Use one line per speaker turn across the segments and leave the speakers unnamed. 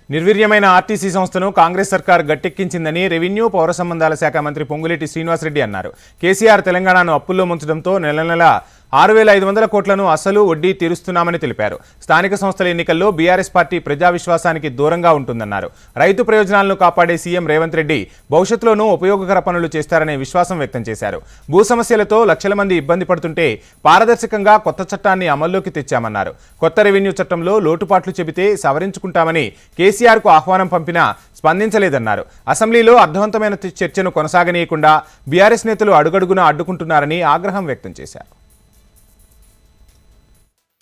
నిర్వీర్యమైన RTC సంస్థను కాంగ్రెస్ సర్కార్ గట్టెక్కించిందని revenue పౌర సంబంధాల శాఖ మంత్రి పొంగులేటి శ్రీనివాసరెడ్డి అన్నారు. కేసీఆర్ తెలంగాణను అప్పుల్లో ముంచడంతో నెల 6,500 కోట్లను అసలు వడ్డీ తీరుస్తున్నామని తెలిపారు. స్థానిక సంస్థల ఎన్నికల్లో బీఆర్ఎస్ పార్టీ ప్రజా విశ్వాసానికి దూరంగా ఉంటుందన్నారు. రైతు ప్రయోజనాలను కాపాడే సీఎం రేవంత్ రెడ్డి భవిష్యత్తులోనూ ఉపయోగకర పనులు చేస్తారనే విశ్వాసం వ్యక్తం చేశారు. భూ సమస్యలతో లక్షల మంది ఇబ్బంది పడుతుంటే పారదర్శకంగా కొత్త చట్టాన్ని అమల్లోకి తెచ్చామన్నారు. కొత్త రెవెన్యూ చట్టంలో లోటుపాట్లు చెబితే సవరించుకుంటామని కేసీఆర్కు ఆహ్వానం పంపినా స్పందించలేదన్నారు. అసెంబ్లీలో అర్థవంతమైన చర్చను కొనసాగనీయకుండా బీఆర్ఎస్ నేతలు అడుగడుగునా అడ్డుకుంటున్నారని ఆగ్రహం వ్యక్తం చేశారు.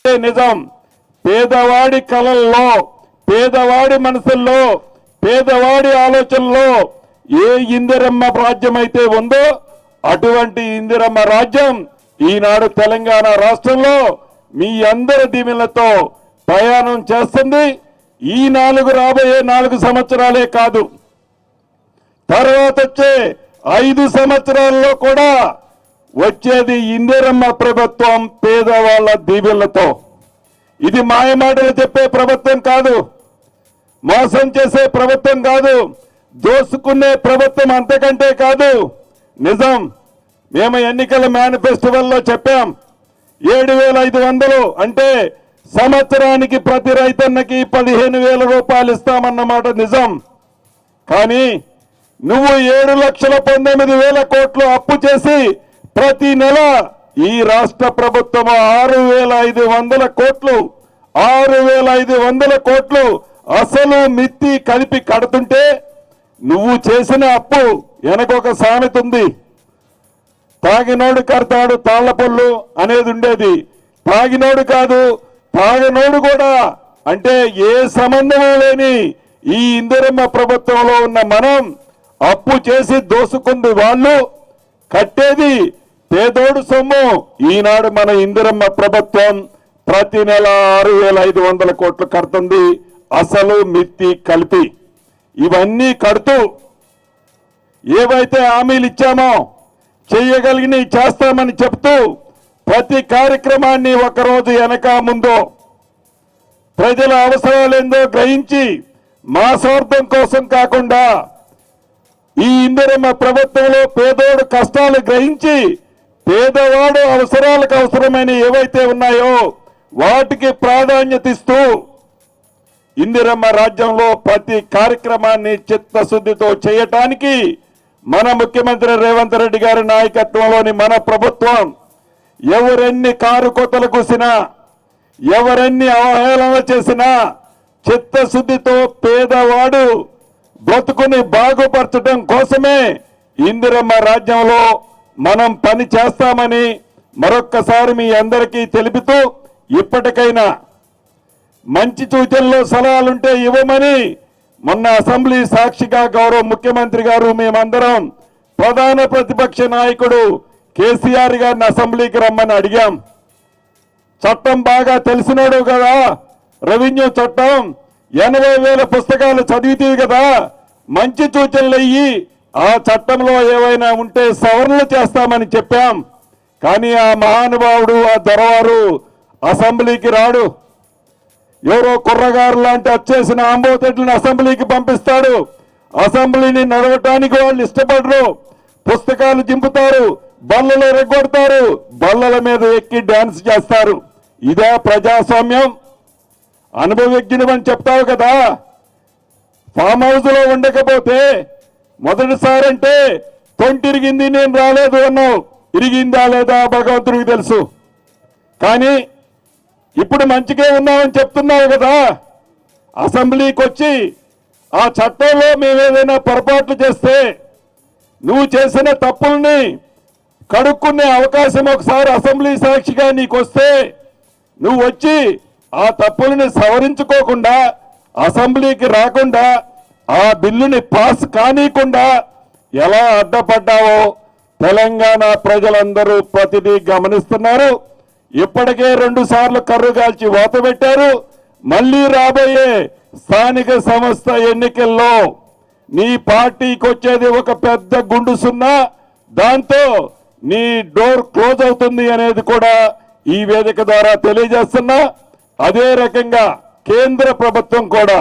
నిజం, పేదవాడి కళల్లో, పేదవాడి మనసుల్లో, పేదవాడి ఆలోచనలో ఏ ఇందిరమ్మ రాజ్యం అయితే ఉందో అటువంటి ఇందిరమ్మ రాజ్యం ఈనాడు తెలంగాణ రాష్ట్రంలో మీ అందరి దీవెనలతో ప్రయాణం చేస్తుంది. ఈ రాబోయే 4 సంవత్సరాలే కాదు, తర్వాత వచ్చే 5 సంవత్సరాల్లో కూడా వచ్చేది ఇందిరమ్మ ప్రభుత్వం పేదవాళ్ల దీవెనలతో. ఇది మాయమాటలు చెప్పే ప్రభుత్వం కాదు, మోసం చేసే ప్రభుత్వం కాదు, దోసుకునే ప్రభుత్వం అంతకంటే కాదు. నిజం, మేము ఎన్నికల మేనిఫెస్టోలో చెప్పాం 7,500 అంటే సంవత్సరానికి ప్రతి రైతన్నకి 15,000 రూపాయలు ఇస్తామన్నమాట నిజం. కానీ నువ్వు 7,19,000 కోట్లు అప్పు చేసి ప్రతి నెల ఈ రాష్ట్ర ప్రభుత్వం 6,500 కోట్లు 6,500 కోట్లు అసలు మిత్తి కలిపి కడుతుంటే నువ్వు చేసిన అప్పు వెనకొక సామెత ఉంది, తాగినోడు కడతాడు తాళ్లపొల్లు అనేది ఉండేది. తాగినోడు కాదు, తాగినోడు కూడా. అంటే ఏ సంబంధం లేని ఈ ఇందిరమ్మ ప్రభుత్వంలో ఉన్న మనం అప్పు చేసి దోసుకుంది వాళ్ళు, కట్టేది పేదోడు సొమ్ము. ఈనాడు మన ఇందిరమ్మ ప్రభుత్వం ప్రతి నెల 6,500 కోట్లు కడుతుంది అసలు మిత్తి కలిపి. ఇవన్నీ కడుతూ ఏవైతే హామీలు ఇచ్చామో చేయగలిగిన చేస్తామని చెప్తూ ప్రతి కార్యక్రమాన్ని ఒకరోజు వెనక ముందో ప్రజల అవసరాలేందో గ్రహించి మా స్వార్థం కోసం కాకుండా ఈ ఇందిరమ్మ ప్రభుత్వంలో పేదోడు కష్టాలు గ్రహించి పేదవాడు అవసరాలకు అవసరమైన ఏవైతే ఉన్నాయో వాటికి ప్రాధాన్యత ఇస్తూ ఇందిరమ్మ రాజ్యంలో ప్రతి కార్యక్రమాన్ని చిత్తశుద్ధితో చేయటానికి మన ముఖ్యమంత్రి రేవంత్ రెడ్డి గారి నాయకత్వంలోని మన ప్రభుత్వం ఎవరెన్ని కారు కొత్తలు కూసినా, ఎవరెన్ని అవహేళన చేసినా చిత్తశుద్ధితో పేదవాడు బ్రతుకుని బాగుపరచడం కోసమే ఇందిరమ్మ రాజ్యంలో మనం పని చేస్తామని మరొక్కసారి మీ అందరికీ తెలుపుతూ ఇప్పటికైనా మంచి సూచనలు సలహాలుంటే ఇవ్వమని మొన్న అసెంబ్లీ సాక్షిగా గౌరవ ముఖ్యమంత్రి గారు మేమందరం ప్రధాన ప్రతిపక్ష నాయకుడు కేసీఆర్ గారిని అసెంబ్లీకి రమ్మని అడిగాం. చట్టం బాగా తెలిసినోడు కదా, రెవెన్యూ చట్టం 80,000 పుస్తకాలు చదివితేవి కదా, మంచి సూచనలు అయ్యి ఆ చట్టంలో ఏవైనా ఉంటే సవరణలు చేస్తామని చెప్పాం. కానీ ఆ మహానుభావుడు ఆ దొరవారు అసెంబ్లీకి రాడు. ఎవరో కుర్రగారు లాంటి వచ్చేసిన ఆంబోతెడ్లను అసెంబ్లీకి పంపిస్తాడు. అసెంబ్లీని నడవటానికి వాళ్ళు ఇష్టపడరు, పుస్తకాలు దింపుతారు, బల్లలు రెగ్గొడతారు, బల్లల మీద ఎక్కి డాన్స్ చేస్తారు. ఇదే ప్రజాస్వామ్యం? అనుభవజ్ఞుని చెప్తావు కదా, ఫామ్ హౌస్ లో ఉండకపోతే మొదటిసారి అంటే తొంటిరిగింది నేను రాలేదు అన్నావు, ఇరిగిందా లేదా భగవంతుడికి తెలుసు. కానీ ఇప్పుడు మంచిగా ఉన్నామని చెప్తున్నావు కదా, అసెంబ్లీకి వచ్చి ఆ చట్టంలో మేమేదైనా పొరపాట్లు చేస్తే నువ్వు చేసిన తప్పుల్ని కడుక్కునే అవకాశం ఒకసారి అసెంబ్లీ సాక్షిగా నీకు వస్తే నువ్వు వచ్చి ఆ తప్పుల్ని సవరించుకోకుండా అసెంబ్లీకి రాకుండా ఆ బిల్లుని పాస్ కానీయకుండా ఎలా అడ్డపడ్డావో తెలంగాణ ప్రజలందరూ ప్రతిదీ గమనిస్తున్నారు. ఇప్పటికే 2 సార్లు కర్రు కాల్చి వాత పెట్టారు. మళ్ళీ రాబోయే స్థానిక సంస్థ ఎన్నికల్లో నీ పార్టీకి వచ్చేది ఒక పెద్ద గుండు సున్నా, దాంతో నీ డోర్ క్లోజ్ అవుతుంది అనేది కూడా ఈ వేదిక ద్వారా తెలియజేస్తున్నా. అదే రకంగా కేంద్ర ప్రభుత్వం కూడా